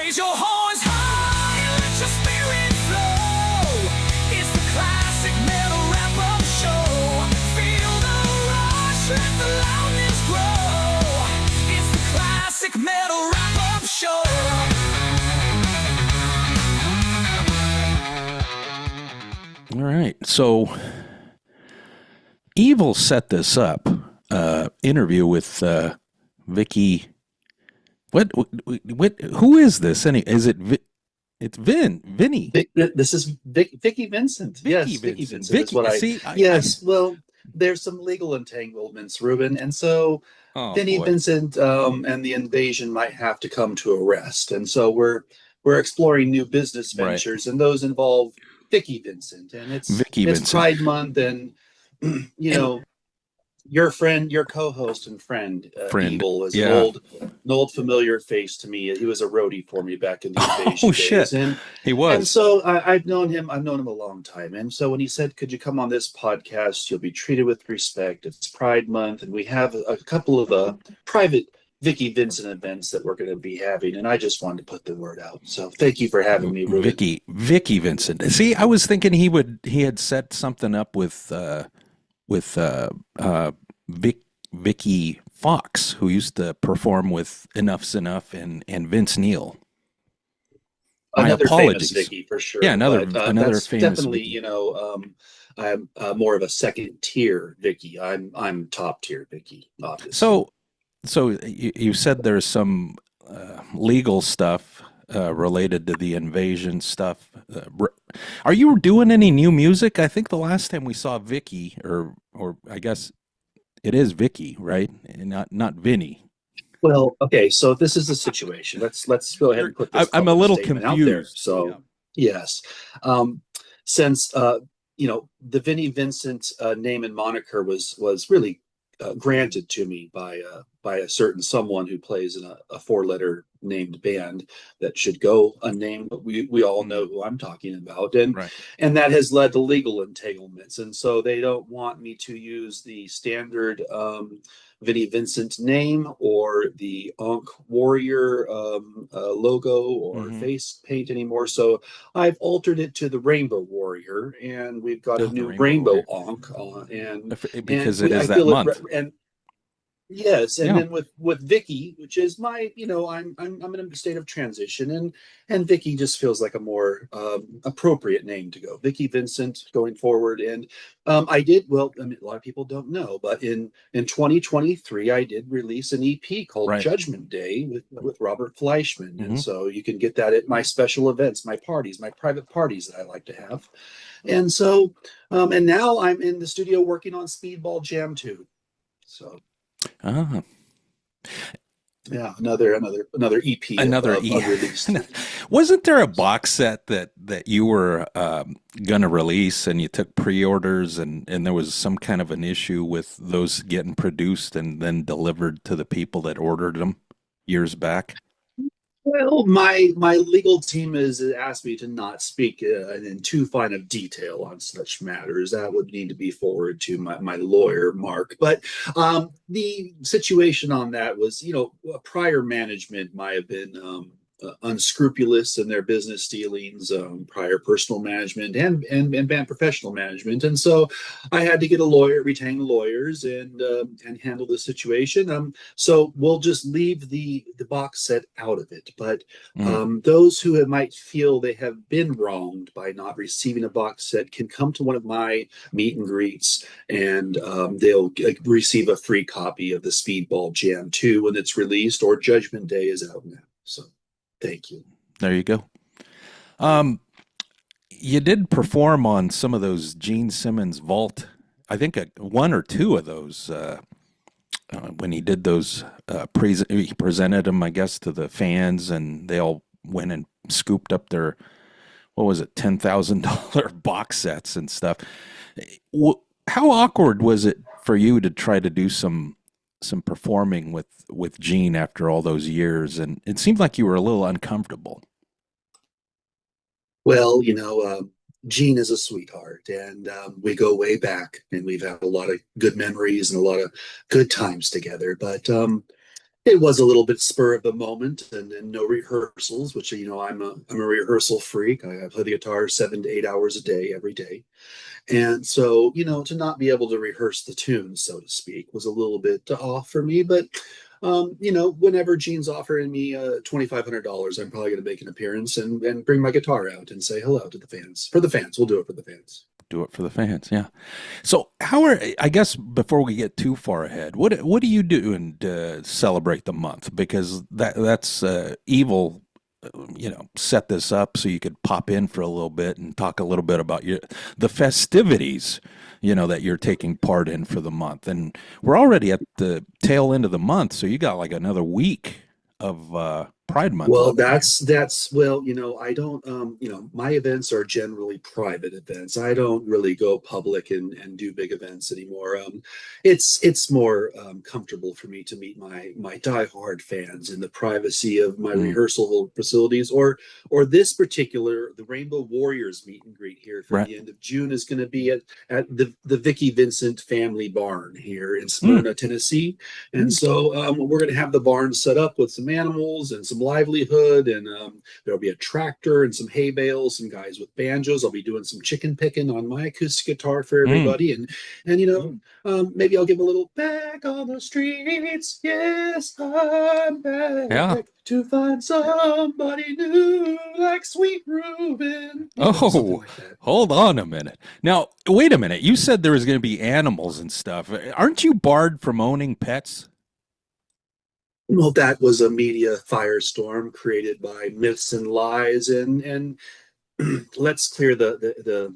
Raise your horns high and let your spirit flow. It's the classic metal wrap-up show. Feel the rush, let the loudness grow. It's the classic metal wrap-up show. All right, so Evil set this up, interview with Vikki. What? Who is this? Is it? It's Vinny. This is Vikki Vincent. Vikki Vikki Vincent. Vincent. Is what Well, there's some legal entanglements, Ruben, and so Vinny boy. Vincent and the invasion might have to come to a rest, and so we're exploring new business ventures, and those involve Vikki Vincent, and it's Pride Month, and your friend, your co-host and friend. Evil is an old familiar face to me. He was a roadie for me back in the invasion days. Shit. And he was. And so I've known him a long time. And so when he said, "Could you come on this podcast? You'll be treated with respect. It's Pride Month, and we have a couple of private Vikki Vincent events that we're going to be having," and I just wanted to put the word out. So thank you for having me, Ruben. Vikki Vincent. See, I was thinking he had set something up with Vicky Fox, who used to perform with Enough's Enough and Vince Neil. Another famous Vikki, for sure. Yeah, another that's famous. Definitely, I'm more of a second tier Vikki. I'm top tier Vikki, obviously. So you said there's some legal stuff related to the invasion stuff. Are you doing any new music? I think the last time we saw Vikki, or I guess it is Vikki, right? And not Vinny. Well, okay. So this is the situation. Let's go ahead and put this. I'm a little confused out there. So yes, since the Vinny Vincent name and moniker was really granted to me by a certain someone who plays in a four-letter named band that should go unnamed, but we all know who I'm talking about, and that has led to legal entanglements, and so they don't want me to use the standard Vinny Vincent name or the Ankh Warrior logo or face paint anymore. So I've altered it to the Rainbow Warrior, and we've got a new Rainbow Ankh because it is that month. Yes, and then with Vikki, which is my, I'm in a state of transition, and Vikki just feels like a more appropriate name to go. Vikki Vincent going forward, and I did a lot of people don't know, but in 2023 I did release an EP called Judgment Day with Robert Fleischman, and so you can get that at my special events, my parties, my private parties that I like to have, and so and now I'm in the studio working on Speedball Jam 2, so. Yeah, another EP. Another EP. Wasn't there a box set that you were gonna release, and you took pre-orders, and there was some kind of an issue with those getting produced and then delivered to the people that ordered them years back? Well, my legal team has asked me to not speak in too fine of detail on such matters. That would need to be forwarded to my lawyer, Mark. But the situation on that was, prior management might have been unscrupulous in their business dealings, prior personal management and band professional management, and so I had to get a lawyer, retain lawyers, and handle the situation. So we'll just leave the box set out of it. But those who might feel they have been wronged by not receiving a box set can come to one of my meet and greets, and they'll receive a free copy of the Speedball Jam 2 when it's released, or Judgment Day is out now. So. Thank you. There you go. You did perform on some of those Jean Simmons Vault. I think one or two of those when he did those. He presented them, I guess, to the fans, and they all went and scooped up their $10,000 box sets and stuff. How awkward was it for you to try to do some performing with Jean after all those years, and it seemed like you were a little uncomfortable? Well, Jean is a sweetheart, and we go way back, and we've had a lot of good memories and a lot of good times together. But It was a little bit spur of the moment and no rehearsals, which, I'm a rehearsal freak. I play the guitar 7 to 8 hours a day, every day. And so, to not be able to rehearse the tunes, so to speak, was a little bit off for me. But, whenever Gene's offering me $2,500, I'm probably going to make an appearance and bring my guitar out and say hello to the fans. For the fans, we'll do it for the fans. Do it for the fans, yeah. So, I guess before we get too far ahead, what do you do to celebrate the month? Because that's evil. Set this up so you could pop in for a little bit and talk a little bit about the festivities, that you're taking part in for the month. And we're already at the tail end of the month, so you got like another week of Pride Month Well, left. I don't, my events are generally private events. I don't really go public and do big events anymore. It's more comfortable for me to meet my diehard fans in the privacy of my Mm, rehearsal facilities, the Rainbow Warriors meet and greet here for right. the end of June is going to be at the Vikki Vincent family barn here in Mm, Smyrna, Tennessee. And so we're going to have the barn set up with some animals and some livelihood, and there'll be a tractor and some hay bales, some guys with banjos. I'll be doing some chicken picking on my acoustic guitar for mm, everybody, and maybe I'll give a little back on the streets. Yes, I'm yeah. back to find somebody new like Sweet Reuben. Something Oh, like that. hold on a minute. Now, wait a minute. You said there was going to be animals and stuff. Aren't you barred from owning pets? Well, that was a media firestorm created by myths and lies, and let's clear the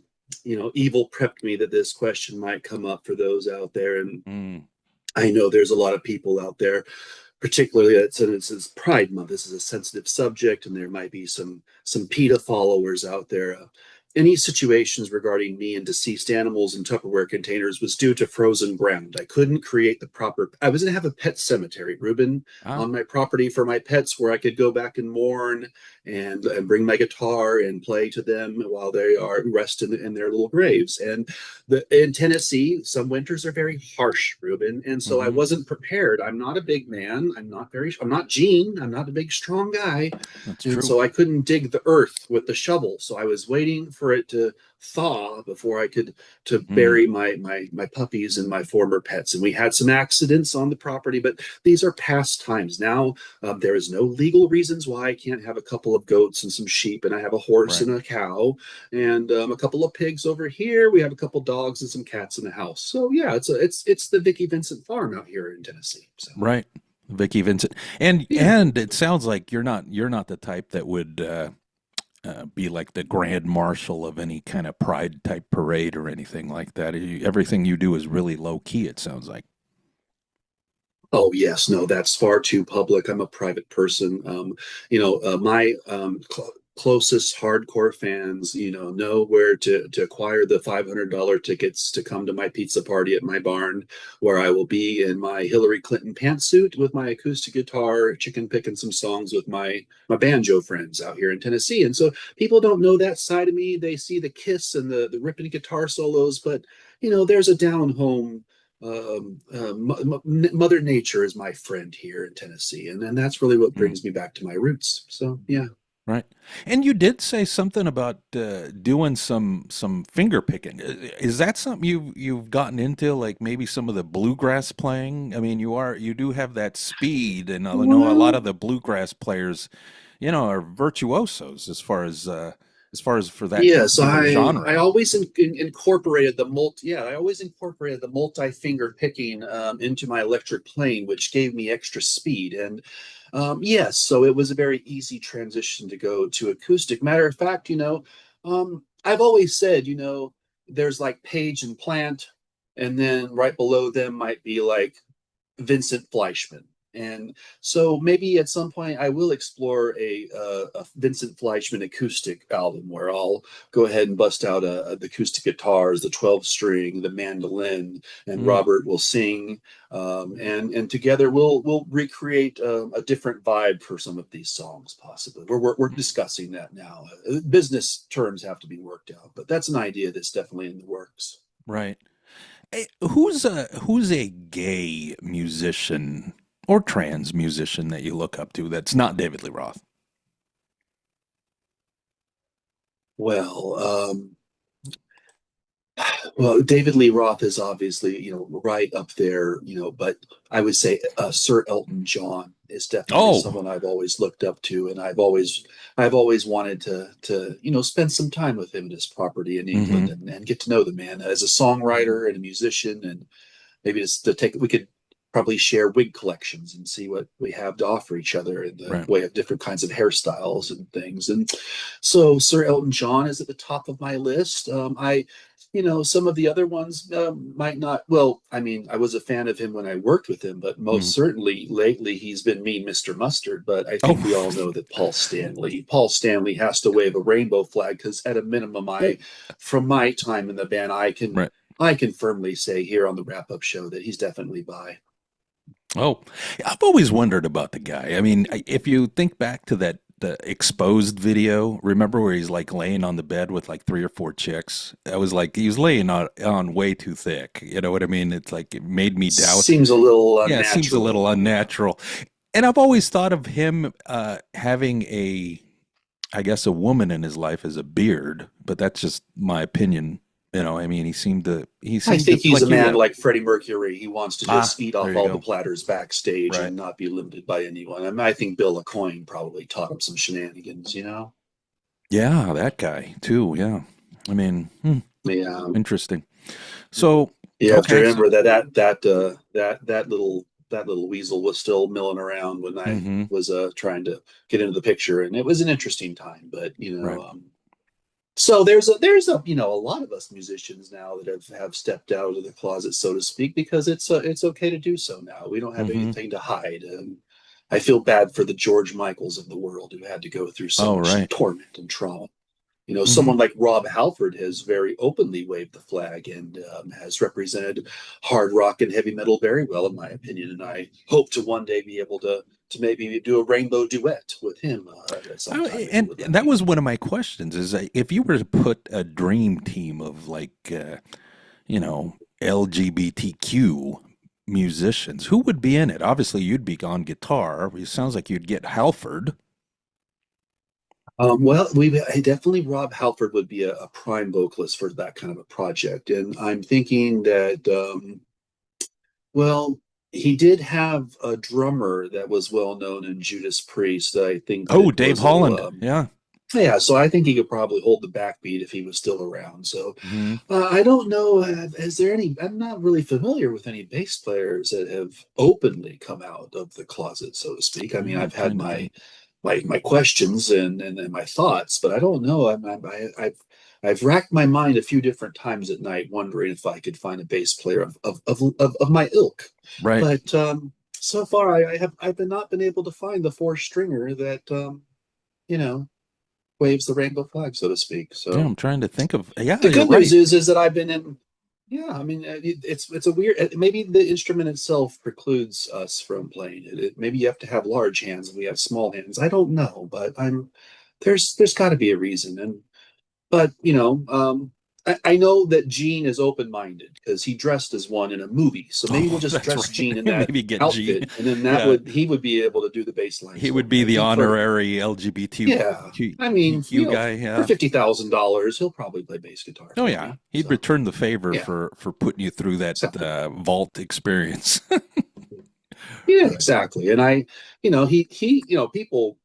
evil prepped me that this question might come up for those out there, and Mm, I know there's a lot of people out there, particularly since it's Pride Month. This is a sensitive subject, and there might be some PETA followers out there. Any situations regarding me and deceased animals in Tupperware containers was due to frozen ground. I couldn't create the proper. I was going to have a pet cemetery, Ruben, ah, on my property for my pets, where I could go back and mourn and bring my guitar and play to them while they are rest in their little graves. And in Tennessee, some winters are very harsh, Ruben, and so I hmm. wasn't prepared. I'm not a big man. I'm not Gene. I'm not a big strong guy, That's and true. so I couldn't dig the earth with the shovel. So I was waiting for it to thaw before I could to Mm, bury my puppies and my former pets. And we had some accidents on the property, but these are past times. Now there is no legal reasons why I can't have a couple of goats and some sheep, and I have a horse right, and a cow, and a couple of pigs over here. We have a couple dogs and some cats in the house. So yeah, it's the Vikki Vincent farm out here in Tennessee. So right. Vikki Vincent, and yeah. and it sounds like you're not the type that would be like the grand marshal of any kind of pride type parade or anything like that. Everything you do is really low key. It sounds like. Oh yes, no, that's far too public. I'm a private person. My closest hardcore fans, know where to acquire the $500 tickets to come to my pizza party at my barn, where I will be in my Hillary Clinton pantsuit with my acoustic guitar, chicken picking some songs with my banjo friends out here in Tennessee. And so people don't know that side of me. They see the kiss and the ripping guitar solos, but there's a down home Mother Nature is my friend here in Tennessee, and that's really what Mm, brings me back to my roots. So yeah. right. And you did say something about doing some finger picking. Is that something you've gotten into, like maybe some of the bluegrass playing? I mean, you do have that speed, and I know a lot Well, of the bluegrass players, are virtuosos as far as for that yes, particular I genre. always incorporated the multi. Yeah, I always incorporated the multi-finger picking into my electric playing, which gave me extra speed. And yes, so it was a very easy transition to go to acoustic. Matter of fact, I've always said, there's like Page and Plant, and then right below them might be like Vincent Fleischman. And so maybe at some point I will explore a Vincent Fleischman acoustic album where I'll go ahead and bust out the acoustic guitars, the 12 string, the mandolin, and Mm, Robert will sing, and together we'll recreate a different vibe for some of these songs. Possibly, we're discussing that now. Business terms have to be worked out, but that's an idea that's definitely in the works. right. Who's a gay musician or trans musician that you look up to that's not David Lee Roth? Well, well, David Lee Roth is obviously, right up there, but I would say Sir Elton John is definitely Oh, someone I've always looked up to, and I've always wanted to spend some time with him at his property in England hmm and get to know the man as a songwriter and a musician, and maybe just we could probably share wig collections and see what we have to offer each other in the right. way of different kinds of hairstyles and things. And so Sir Elton John is at the top of my list. Some of the other ones might not. Well, I mean, I was a fan of him when I worked with him, but Mm. most certainly lately he's been Mean Mr. Mustard. But I think we all Oh, know that Paul Stanley has to wave a rainbow flag because at a minimum, from my time in the band, I can right. I can firmly say here on the wrap up show that he's definitely by. Oh, I've always wondered about the guy. I mean, if you think back to the exposed video, remember where he's like laying on the bed with like three or four chicks? I was like, he was laying on way too thick. You know what I mean? It's like it made me doubt. Seems a little Yeah, it seems a unnatural. little unnatural. And I've always thought of him having I guess, a woman in his life as a beard, but that's just my opinion. I mean, he I seemed to think he's a like you man have. like Freddie Mercury. He wants to just eat There off you all the go. platters backstage Right. and not be limited by anyone. I mean, I think Bill Aucoin probably taught him some shenanigans. Yeah, that guy too. Yeah. I mean, Yeah, interesting. So, you have to okay. So, remember that little weasel was still milling around when I hmm was trying to get into the picture, and it was an interesting time. But right. so there's a lot of us musicians now that have stepped out of the closet, so to speak, because it's okay to do so now. We don't have hmm anything to hide. I feel bad for the George Michaels of the world who had to go through so Oh, much right. torment and trauma. hmm Someone like Rob Halford has very openly waved the flag and has represented hard rock and heavy metal very well, in my opinion. And I hope to one day be able to maybe do a rainbow duet with him sometime if he And would let that me. was one of my questions is if you were to put a dream team of like, LGBTQ musicians, who would be in it? Obviously, you'd be on guitar. It sounds like you'd get Halford. Well, we definitely Rob Halford would be a prime vocalist for that kind of a project, and I'm thinking that well, he did have a drummer that was well known in Judas Priest. I think Oh, that Dave was Holland. Yeah. yeah. So I think he could probably hold the backbeat if he was still around. So hmm I don't know. Is there any? I'm not really familiar with any bass players that have openly come out of the closet, so to speak. I mean, I'm I've had trying to my think. my questions and my thoughts, but I don't know. I've racked my mind a few different times at night, wondering if I could find a bass player of my ilk. Right. But so far, I've not been able to find the four stringer that you know waves the rainbow flag, so to speak. Yeah, So I'm trying to think of. Yeah, the you're good news right. is that I've been in. Yeah, I mean, it's a weird. Maybe the instrument itself precludes us from playing it. Maybe you have to have large hands and we have small hands. I don't know, but there's got to be a reason. But I know that Gene is open-minded because he dressed as one in a movie. So maybe we'll Oh, just that's dress right. Gene in that Maybe get G. outfit, and then Yeah, he would be able to do the bass line he for would me. be I the think for honorary yeah, I mean, LGBTQ guy. for Yeah. $50,000, he'll probably play bass guitar Oh for yeah, me. he'd So return the favor yeah, for putting you through that exactly. vault experience. Yeah, Right. exactly. And people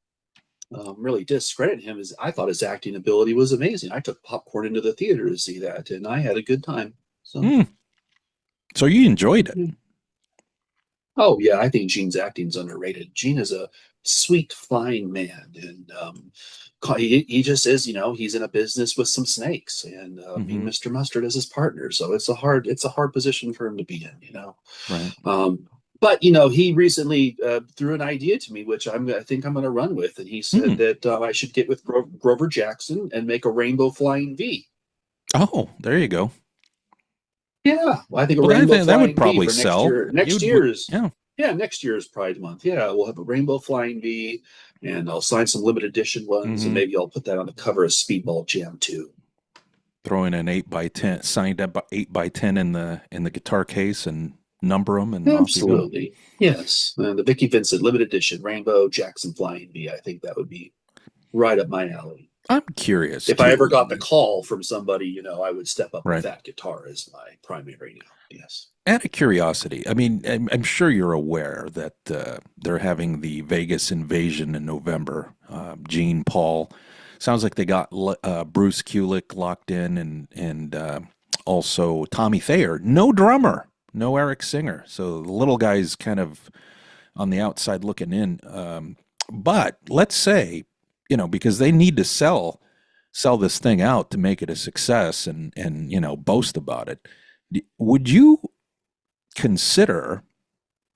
really discredit him. As I thought his acting ability was amazing. I took popcorn into the theater to see that, and I had a good time. So, Hmm. So you enjoyed it. yeah. Oh yeah, I think Gene's acting's underrated. Gene is a sweet, fine man, and he just is. He's in a business with some snakes, and me, hmm Mr. Mustard, as his partner. So it's a hard position for him to be in. Right. But he recently threw an idea to me, which I think I'm going to run with, and he Hmm. said that I should get with Grover Jackson and make a rainbow flying V. Oh, there you go. Yeah, well, I think a Well, rainbow that would flying V probably for next sell. year. Yeah. Yeah, next year's Pride Month. Yeah, we'll have a rainbow flying V, and I'll sign some limited edition ones, and hmm maybe I'll put that on the cover of Speedball Jam too. Throwing an 8x10 signed up 8x10 in the guitar case and number them, and off you go. Absolutely. Yes. The Vikki Vincent limited edition, Rainbow, Jackson Flying V. I think that would be right up my alley. I'm curious If I ever got the too. call from somebody, I would step up with Right. that guitar as my primary now. Yes. Out of curiosity, I mean, I'm sure you're aware that they're having the Vegas invasion in November. Gene, Paul, sounds like they got Bruce Kulick locked in, and also Tommy Thayer. No drummer, no Eric Singer. So the little guy's kind of on the outside looking in. But let's say, because they need to sell this thing out to make it a success and boast about it. Would you consider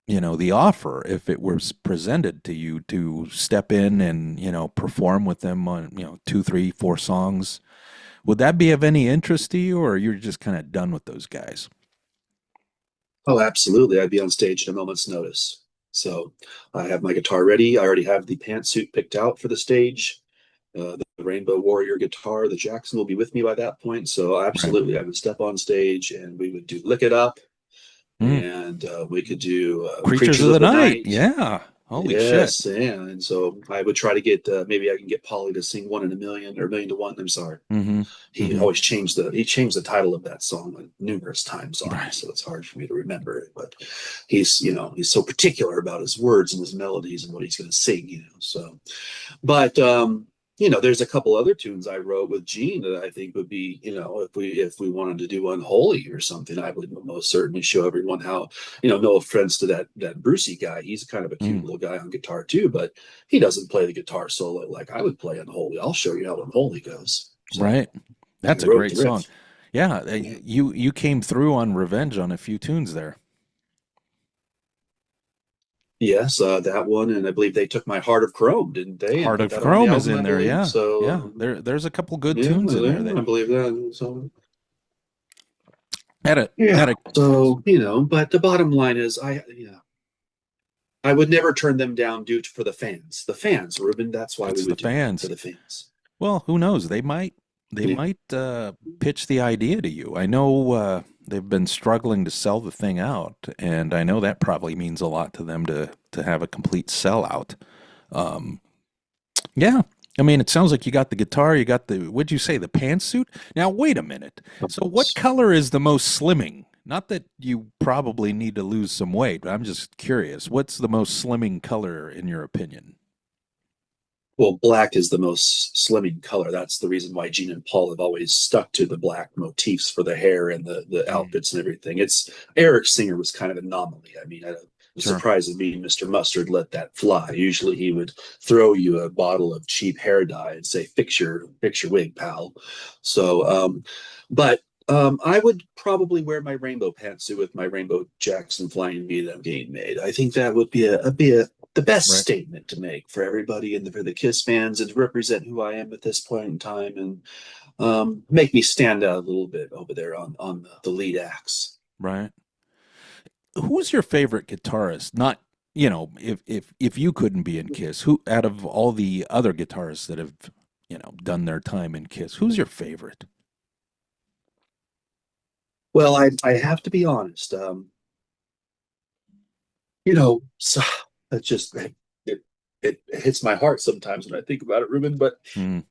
the offer if it was presented to you to step in and perform with them on 2, 3, 4 songs? Would that be of any interest to you, or you're just kind of done with those guys? Oh, absolutely. I'd be on stage at a moment's notice. So I have my guitar ready. I already have the pantsuit picked out for the stage. The Rainbow Warrior guitar, the Jackson will be with me by that point. So absolutely, I would step on stage and we would do Lick It Up, and we could do Creatures of the Night. Yeah. Holy yes, shit. and so I would try to get maybe I can get Polly to sing "1 in a Million" or "A Million to One." I'm sorry. Mm-hmm. He always changed the title of that song numerous times on me, Right. so it's hard for me to remember it. But he's so particular about his words and his melodies and what he's going to sing. So, but there's a couple other tunes I wrote with Gene that I think would be, if we wanted to do Unholy or something, I would most certainly show everyone how, no offense to that Brucey guy. He's kind of a cute little guy on guitar too, but he doesn't play the guitar solo like I would play Unholy. I'll show you how Unholy goes. So, right. That's a wrote great the riff. song. Yeah. You came through on Revenge on a few tunes there. Yes, that one, and I believe they took my Heart of Chrome, didn't they? Heart And of put that on the Chrome is album, in I there. believe. Yeah. So Yeah. There's a couple good yeah, tunes in there. I believe that. So Had a, yeah. had a, So but the bottom line is, I would never turn them down for the fans. The fans, Ruben. That's why it's we the would do it, fans. for the fans. Well, who knows? They might pitch the idea to you. I know they've been struggling to sell the thing out, and I know that probably means a lot to them to have a complete sellout. Yeah. I mean, it sounds like you got the guitar, you got what'd you say, the pantsuit? Now, wait a minute. So what color is the most slimming? Not that you probably need to lose some weight, but I'm just curious. What's the most slimming color in your opinion? Well, black is the most slimming color. That's the reason why Gene and Paul have always stuck to the black motifs for the hair and the outfits and everything. It's Eric Singer was kind of an anomaly. I mean, it was Sure. surprising me Mr. Mustard let that fly. Usually he would throw you a bottle of cheap hair dye and say, fix your wig, pal. So, I would probably wear my rainbow pantsuit with my rainbow Jackson Flying V that I'm getting made. I think that would be the best Right. statement to make for everybody and for the Kiss fans, and to represent who I am at this point in time, and make me stand out a little bit over there on the lead acts. Right. Who's your favorite guitarist? Not, if you couldn't be in Kiss, who out of all the other guitarists that have, done their time in Kiss, who's your favorite? Well, I have to be honest. So it just it hits my heart sometimes when I think about it, Ruben. But Mm.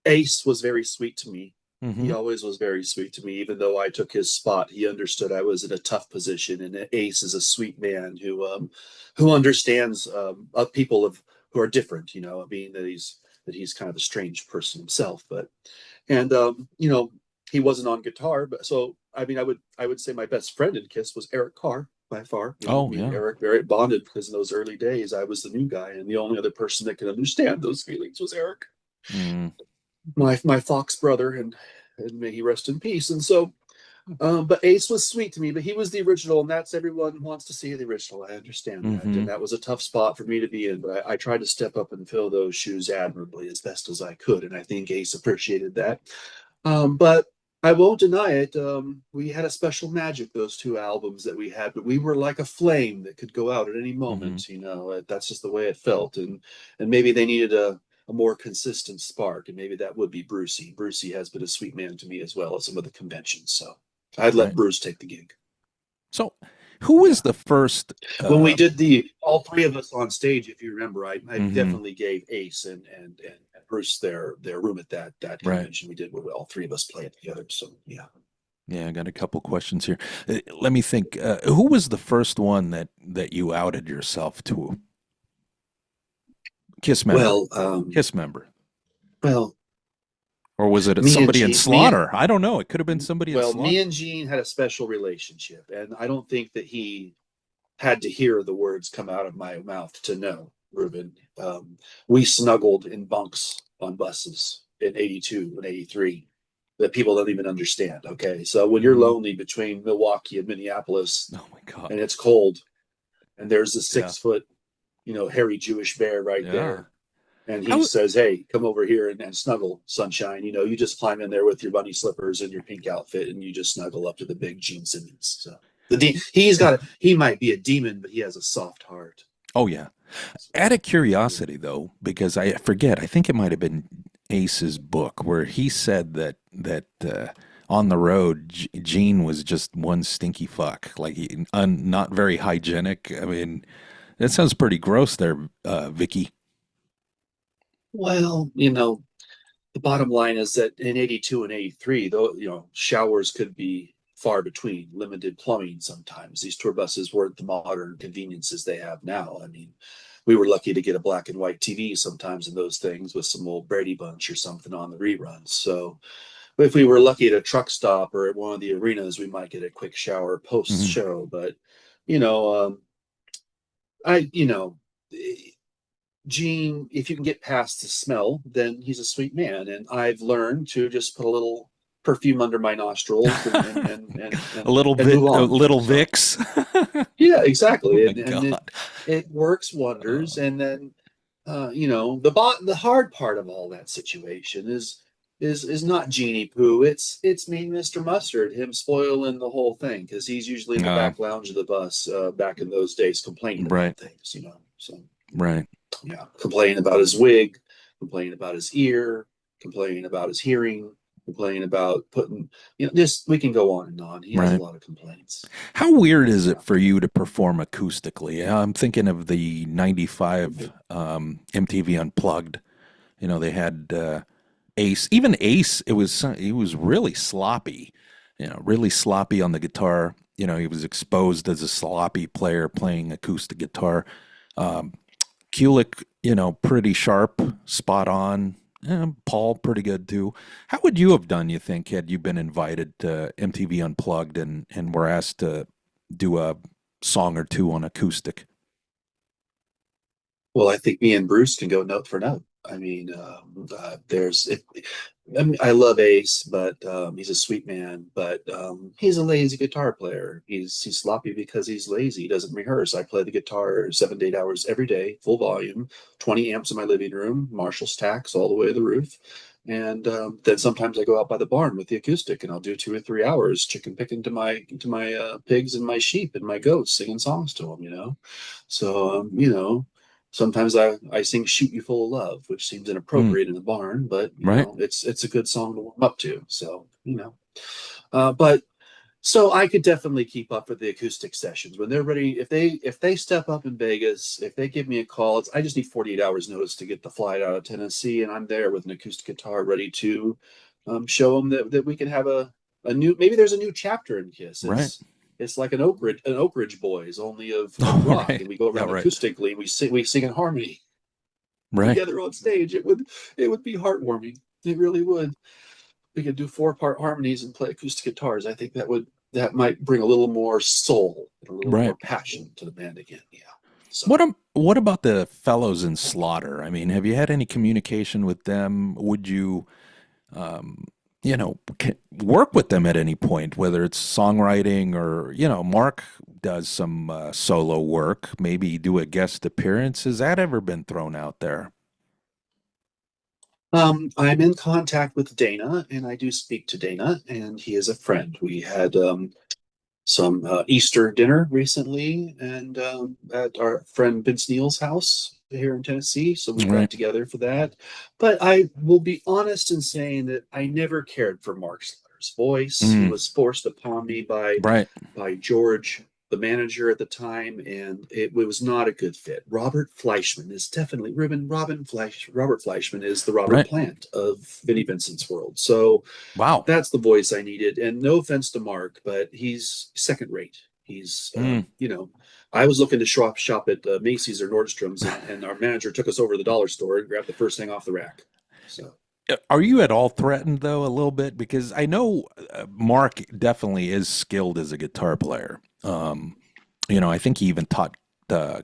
Ace was very sweet to me. Mm-hmm. He always was very sweet to me, even though I took his spot. He understood I was in a tough position, and Ace is a sweet man who understands people who are different. Being that he's kind of a strange person himself, but and he wasn't on guitar, but so I mean I would say my best friend in Kiss was Eric Carr by far. Me and Yeah. Eric very bonded because in those early days I was the new guy, and the only other person that could understand those feelings was Eric. Mm. My Fox brother, and may he rest in peace. And so, but Ace was sweet to me, but he was the original, and that's everyone wants to see the original. I understand that, and that was a tough spot for me to be in, but I tried to step up and fill those shoes admirably as best as I could, and I think Ace appreciated that. But I won't deny it. We had a special magic, those 2 albums that we had, but we were like a flame that could go out at any moment. That's just the way it felt, and maybe they needed a more consistent spark, and maybe that would be Brucey. Brucey has been a sweet man to me as well at some of the conventions, so I'd let Right. Bruce take the gig. So, who was the first? When we did all three of us on stage, if you remember, I Mhm. definitely gave Ace and Bruce their room at that Right. convention we did where all three of us played together. So yeah. Yeah, I got a couple questions here. Let me think. Who was the first one that you outed yourself to? Kiss member. Well, Kiss member. well, Or was it me and somebody in Gene, me, Slaughter? I don't know. It could have been somebody in well, me Slaughter. and Gene had a special relationship, and I don't think that he had to hear the words come out of my mouth to know, Ruben. We snuggled in bunks on buses in 82 and 83 that people don't even understand. Okay. So when you're Mhm. lonely between Milwaukee and Minneapolis Oh my God. and it's cold and there's a Yeah. 6 foot, hairy Jewish bear right Yeah. there. And he How says, "Hey, come over here and snuggle, sunshine." You just climb in there with your bunny slippers and your pink outfit, and you just snuggle up to the big Gene Simmons. So he might be a demon, but he has a soft heart. Oh yeah. Out of curiosity though, because I forget, I think it might have been Ace's book where he said that on the road Gene was just one stinky fuck, like not very hygienic. I mean, that sounds pretty gross there, Vicky. Well, the bottom line is that in 82 and 83, though, showers could be far between, limited plumbing sometimes. These tour buses weren't the modern conveniences they have now. I mean, we were lucky to get a black and white TV sometimes in those things with some old Brady Bunch or something on the reruns. So if we were lucky at a truck stop or at one of the arenas, we might get a quick shower post Hmm. show. But, you know, um, I, you know, Gene, if you can get past the smell, then he's a sweet man. And I've learned to just put a little perfume under my nostrils and A little move a on. little So Vicks. yeah, Oh exactly. my And God. it works wonders. Uh, And then the hard part of all that situation is not Genie Poo. It's me, Mr. Mustard, him spoiling the whole thing because he's usually in the uh, back lounge of the bus back in those days complaining right, about things. So right. yeah, complaining about his wig, complaining about his ear, complaining about his hearing, complaining about putting, just we can go on and on. He has a Right. lot of complaints. How weird is Yeah. it for you to perform acoustically? I'm thinking of the 95 MTV Unplugged. You know, they had Ace. Even Ace, he was really sloppy, really sloppy on the guitar. He was exposed as a sloppy player playing acoustic guitar. Um, Kulik, pretty sharp, spot on. Paul, pretty good too. How would you have done, you think, had you been invited to MTV Unplugged and were asked to do a song or two on acoustic? Well, I think me and Bruce can go note for note. I mean, there's it, I love Ace, but he's a sweet man. But he's a lazy guitar player. He's sloppy because he's lazy. He doesn't rehearse. I play the guitar 7 to 8 hours every day, full volume, 20 amps in my living room, Marshall's tacks all the way to the roof. And then sometimes I go out by the barn with the acoustic, and I'll do 2 or 3 hours chicken picking to my pigs and my sheep and my goats, singing songs to them. So sometimes I sing "Shoot You Full of Love," which seems Hmm, inappropriate in the barn, but right, it's a good song to warm up to. So but so I could definitely keep up with the acoustic sessions when they're ready. If they step up in Vegas, if they give me a call, I just need 48 hours notice to get the flight out of Tennessee, and I'm there with an acoustic guitar ready to show them that we can have a new, maybe there's a new chapter in Kiss. right. It's like an Oak Ridge Boys, only of All rock, right. and we go Yeah, around right, acoustically and we sing in harmony right, together on stage. It would be heartwarming. It really would. We could do 4-part harmonies and play acoustic guitars. I think that might bring a little more soul and a little right. more passion to the band again. Yeah. So What about the fellows in Slaughter? I mean, have you had any communication with them? Would you um, work with them at any point, whether it's songwriting or, Mark does some solo work, maybe do a guest appearance. Has that ever been thrown out there? I'm in contact with Dana, and I do speak to Dana, and he is a friend. We had some Easter dinner recently, and at our friend Vince Neal's house here in Tennessee. So we got Right. together for that. But I will be honest in saying that I never cared for Mark Slaughter. Slaughter's voice. He Mm, was forced upon me right. by George, the manager at the time, and it was not a good fit. Robert Fleischman is definitely Robert Fleischman is the Robert Right. Plant of Vinnie Vincent's world. So Wow. that's the voice I needed. And no offense to Mark, but he's second rate. He's, Mm. I was looking to shop at Macy's or Nordstrom's, and our manager took us over to the dollar store and grabbed the first thing off the rack. So Are you at all threatened though a little bit? Because I know Mark definitely is skilled as a guitar player. I think he even taught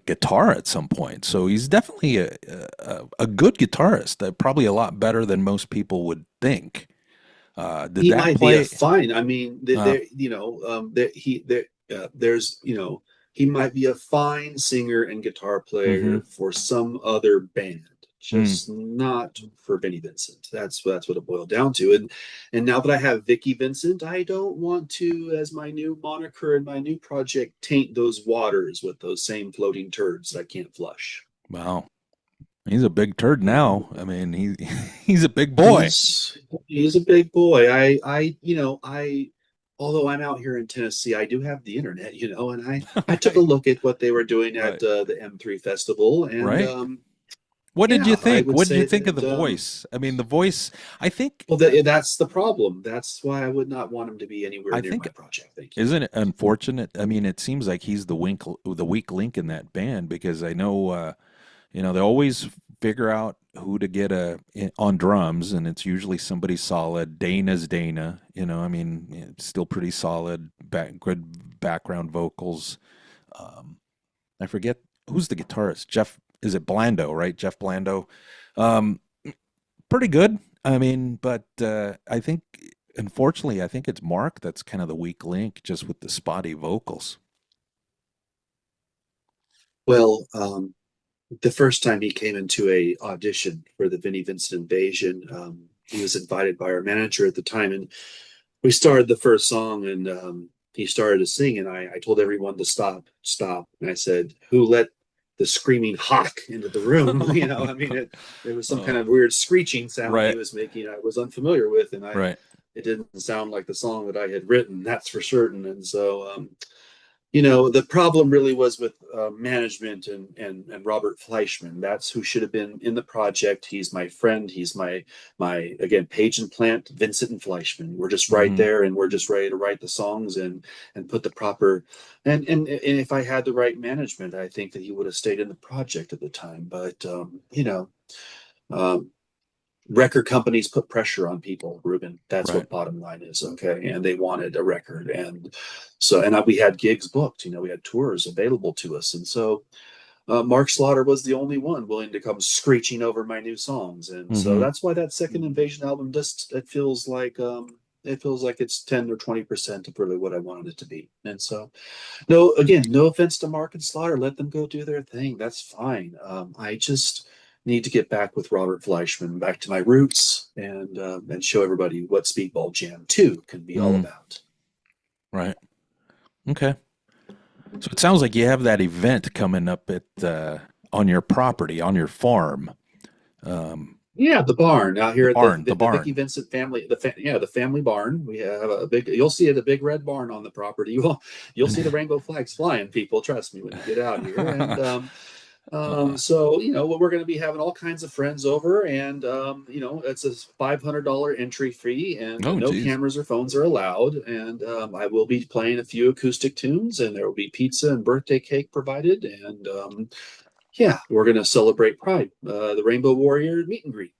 guitar at some point. So he's definitely a good guitarist, probably a lot better than most people would think. Did he that might be a play? fine. I mean, Uh, there's, he might be a fine singer and guitar mm-hmm. player for some other band, Mm. just not for Vinnie Vincent. That's what it boiled down to. And now that I have Vikki Vincent, I don't want to, as my new moniker and my new project, taint those waters with those same floating turds that I can't flush. Wow. He's a big turd Yeah. now. I mean, he's a big boy. He's a big boy. I although I'm out here in Tennessee, I do have the internet, and I took a Right. look at what they were doing at Right. the M3 festival, and Right. What did you yeah, I think? would What did you say think of the that voice? I mean, the voice, I think, well, that's the problem. That's why I would not want him to be anywhere I near think, my project. Thank you. isn't it unfortunate? I mean, it seems like he's the weak link in that band because I know, they always figure out who to get on drums, and it's usually somebody solid. Dana's Dana, I mean, it's still pretty solid, good background vocals. Um, I forget who's the guitarist. Jeff, is it Blando, right? Jeff Blando. Um, Pretty good. I mean, but I think, unfortunately, I think it's Mark that's kind of the weak link, just with the spotty vocals. Well, the first time he came into a audition for the Vinnie Vincent Invasion, he was invited by our manager at the time, and we started the first song, and he started to sing, and I told everyone to stop, and I said, "Who let the screaming hawk into the room?" I mean, it was some kind Oh, of weird screeching sound he right, was making. I was unfamiliar with, and right. it didn't sound like the song that I had written. That's for certain. And so, the problem really was with management and Robert Fleischman. That's who should have been in the project. He's my friend. He's my again Page and Plant, Vincent and Fleischman. We're just right Hmm. there, and we're just ready to write the songs and put the proper and if I had the right management, I think that he would have stayed in the project at the time. But um, record companies put pressure on people, Ruben. That's Right. what bottom line is. Okay. And they wanted a record. And so, and we had gigs booked, we had tours available to us. And so, Mark Slaughter was the only one willing to come screeching over my new songs. And so Hmm. that's why that second Invasion album just, it feels like it's 10 or 20% of really what I wanted it to be. And so, no, again, no offense to Mark and Slaughter. Let them go do their thing. That's fine. I just need to get back with Robert Fleischman, back to my roots, and show everybody what Speedball Jam 2 can be all Mm, about. right. Okay. So it sounds like you have that event coming up at on your property, on your farm. Yeah, the barn out The here at barn, the the Vikki barn. Vincent family, the family barn. We have a big. You'll see it, a big red barn on the property. You'll see the rainbow flags flying. People, trust me when you get out here. And Uh, so we're going to be having all kinds of friends over, and it's a $500 entry fee, and oh, no geez. cameras or phones are allowed. And I will be playing a few acoustic tunes, and there will be pizza and birthday cake provided. And yeah, we're going to celebrate Pride, the Rainbow Warrior meet and greet.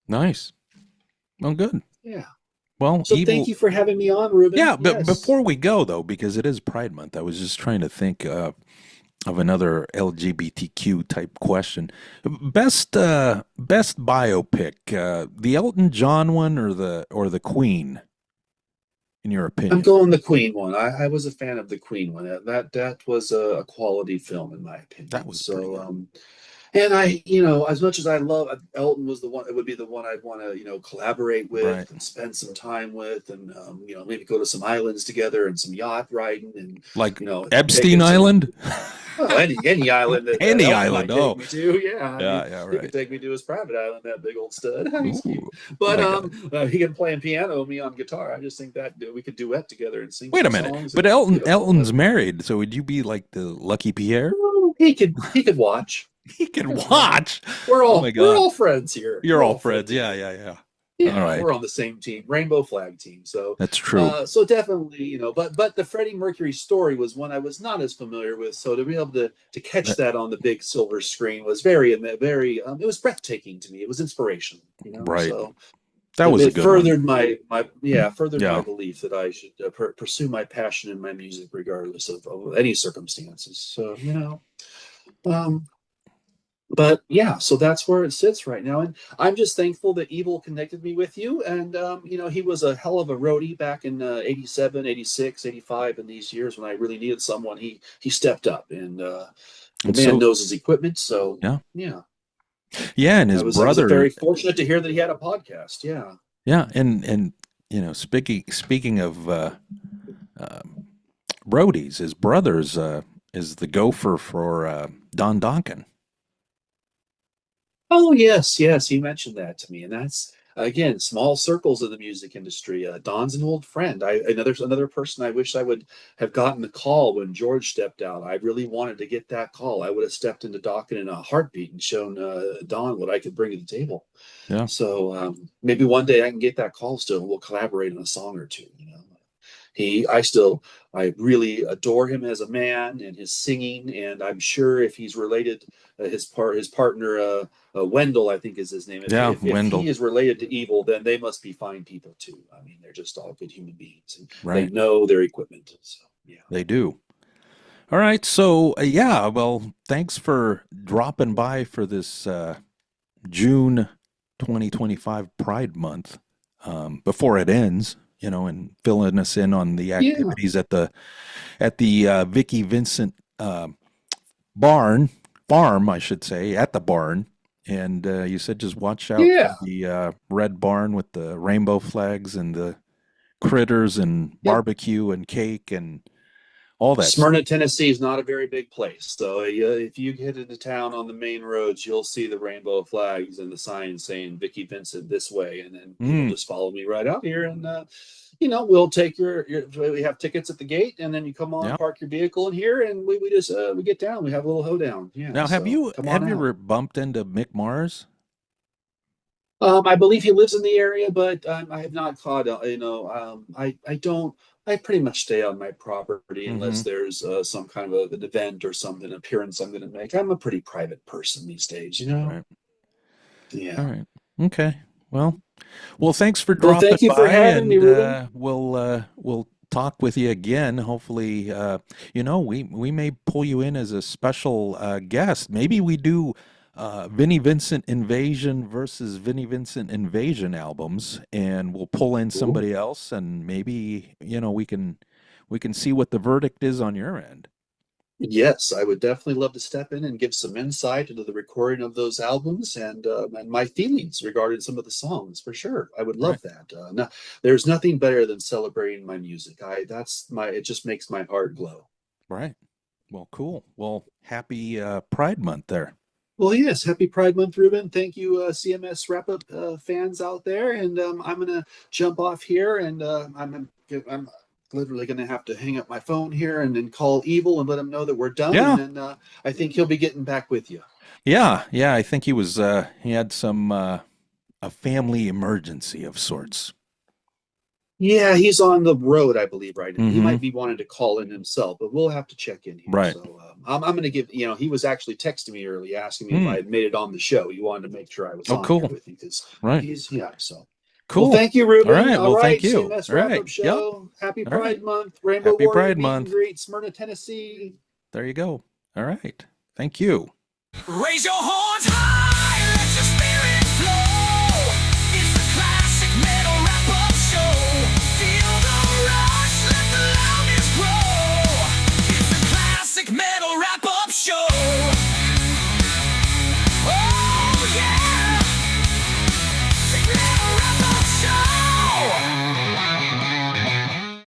Nice. Well, good. Yeah. Well, So thank evil. you for having me on, Ruben. Yeah, but Yes. before we go though, because it is Pride Month, I was just trying to think of another LGBTQ type question. Best biopic, the Elton John one or the Queen, in your I'm opinion? going the Queen one. I was a fan of the Queen one. That was a quality film in my That opinion. was pretty So good. And as much as I love Elton, was the one, it would be the one I'd want to, collaborate with Right. and spend some time with, and maybe go to some islands together and some yacht riding, and Like take Epstein him Island? well, any island that Any Elton island. might take Oh, me to. Yeah, I mean, yeah, he could right. take me to his private island, that big old stud. He's cute. Ooh, But my God. he can play piano, me on guitar. I just think that we could duet together and sing Wait a some minute. songs. But And, Elton's married, so would you be like the lucky Pierre? he could watch. He can watch. We're Oh all my we're God. all friends here. You're We're all friends. Yeah, here. yeah, yeah. Yeah, All right. we're on the same team, rainbow flag team. So That's true. so definitely, but the Freddie Mercury story was one I was not as familiar with. So to be able to catch that on the big silver screen was very, very, it was breathtaking to me. It was inspirational, Right. So That was a it good furthered one. my belief that I should pursue my passion in my music regardless of any circumstances. So but yeah, so that's where it sits right now, and I'm just thankful that Evil connected me with you. And he was a hell of a roadie back in 87, 86, 85, in these years when I really needed someone. He stepped up, and the man knows his equipment. So yeah, yeah, and his I was brother. very fortunate to hear that he had a podcast. Yeah, and speaking of roadies, his brother's is the gopher for Don Donkin. Oh yes, he mentioned that to me, and that's again small circles of the music industry. Don's an old friend. Another person I wish I would have gotten the call when George stepped out. I really wanted to get that call. I would have stepped into Dokken in a heartbeat and shown Don what I could bring to the table. Yeah. So maybe one day I can get that call still, and we'll collaborate on a song or two. I really adore him as a man and his singing, and I'm sure if he's related, his partner Wendell, I think is his name. If Wendell. he is related to Evil, then they must be fine people too. I mean, they're just all good human beings, and Right. they know their equipment. So yeah, they do. All right, so well, thanks for dropping by for this June 2025 Pride Month before it ends. And filling us in on the activities at the Vikki Vincent farm, I should say, at the barn. And you said just watch out for the red barn with the rainbow flags and the critters and barbecue and cake and all that. Smyrna, Tennessee is not a very big place. So if you get into town on the main roads, you'll see the rainbow flags and the signs saying Vikki Vincent this way. And then people just follow me right out here. And, we'll take we have tickets at the gate, and then you come on, park your vehicle in here, and we just, we get down. We have a little hoedown. Yeah. Now, have you ever bumped into Mick Mars? I believe he lives in the area, but I have not caught, I pretty much stay on my property unless there's some kind of an event or something, appearance I'm going to make. I'm a pretty private person these days, Right. Yeah. All right. Okay. Well, thanks for dropping thank you by, for having me, and we'll talk with you again. Hopefully, we may pull you in as a special guest. Maybe we do Vinnie Vincent Invasion versus Vinnie Vincent Invasion albums, and we'll pull in somebody else, and maybe we can see what the verdict is on your end. Yes, I would definitely love to step in and give some insight into the recording of those albums and my feelings regarding some of the songs, for sure. I would love that. No, there's nothing better than celebrating my music. It just makes my heart glow. Right. Well, cool. Well, happy Pride Month there. Well, yes, happy Pride Month, Ruben. Thank you, CMS Wrap Up fans out there. And I'm going to jump off here, and I'm literally going to have to hang up my phone here and then call Evil and let him know that we're done. Yeah. And then I think he'll be getting back with you. Yeah. I think he was. He had some a family emergency of sorts. Yeah, he's on the road, I believe, right now. He might be wanting to call in himself, but we'll have to check in here. Right. So I'm going to give, he was actually texting me early asking me if I had made it on the show. He wanted to make sure I was on here with you. Right. So. Cool. Well, thank you, Ruben. All right. Well, thank you. CMS Wrap Up Show. Happy Pride Month. Rainbow Happy Warrior Pride Meet Month. and Greet, Smyrna, Tennessee. There you go. All right. Thank you. Raise your horns high, let your spirit flow. It's the classic.